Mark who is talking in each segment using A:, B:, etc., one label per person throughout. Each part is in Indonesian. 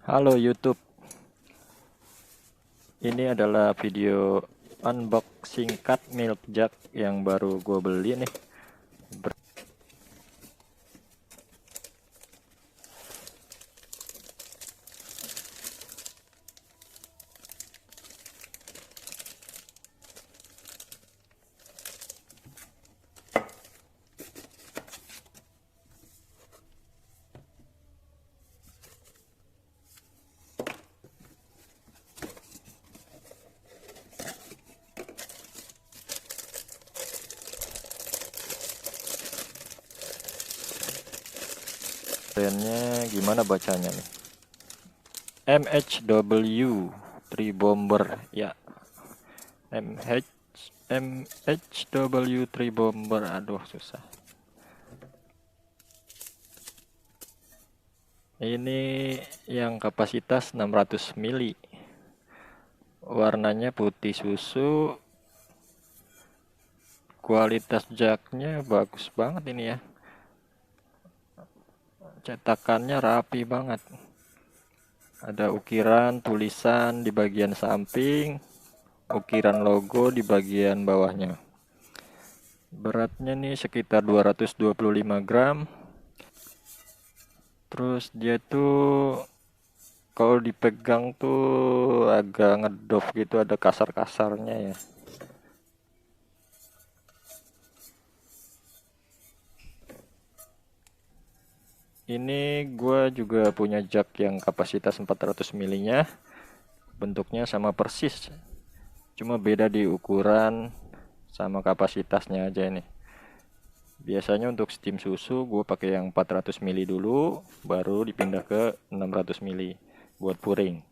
A: Halo YouTube, ini adalah video unboxing cut milk jug yang baru gue beli nih. Brandnya gimana bacanya nih? MHW 3 Bomber ya. MHW 3 Bomber, aduh susah. Ini yang kapasitas 600 mili. Warnanya putih susu. Kualitas jugnya bagus banget ini ya. Cetakannya rapi banget. Ada ukiran tulisan di bagian samping, ukiran logo di bagian bawahnya. Beratnya nih sekitar 225 gram. Terus dia tuh kalau dipegang tuh agak ngedop gitu, ada kasar-kasarnya ya. Ini gue juga punya jug yang kapasitas 400 milinya. Bentuknya sama persis, cuma beda di ukuran sama kapasitasnya aja ini. Biasanya untuk steam susu gue pakai yang 400 mili dulu, baru dipindah ke 600 mili buat puring.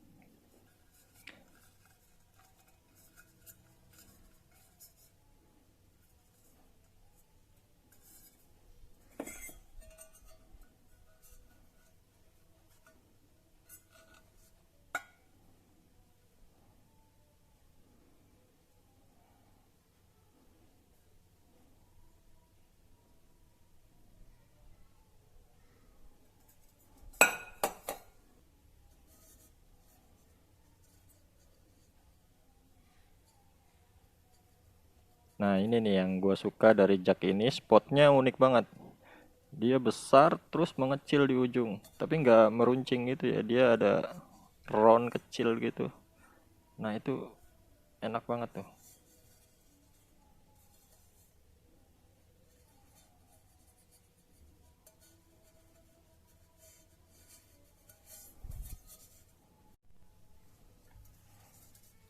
A: Nah ini nih yang gue suka dari jug ini, spotnya unik banget. Dia besar terus mengecil di ujung, tapi nggak meruncing gitu ya, dia ada round kecil gitu. Nah itu enak banget tuh.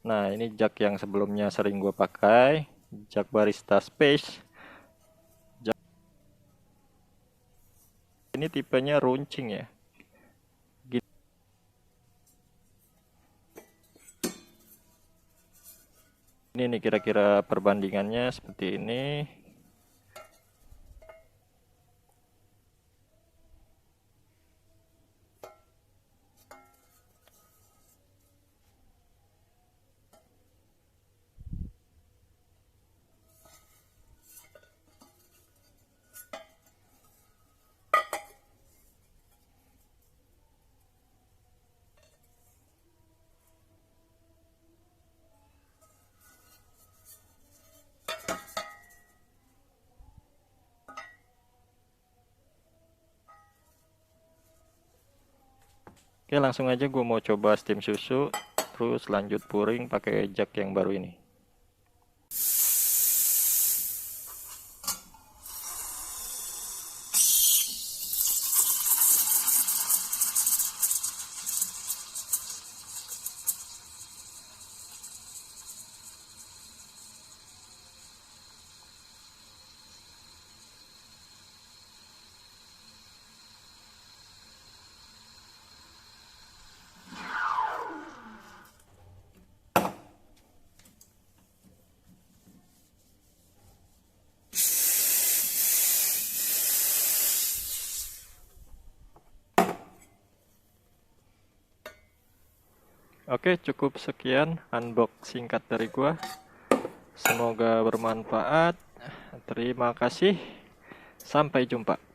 A: Nah ini jug yang sebelumnya sering gue pakai, jug Barista Space. Ini tipenya runcing ya. Ini nih kira-kira perbandingannya seperti ini. Oke, langsung aja gue mau coba steam susu, terus lanjut puring pakai jug yang baru ini. Oke, cukup sekian unbox singkat dari gua. Semoga bermanfaat. Terima kasih. Sampai jumpa.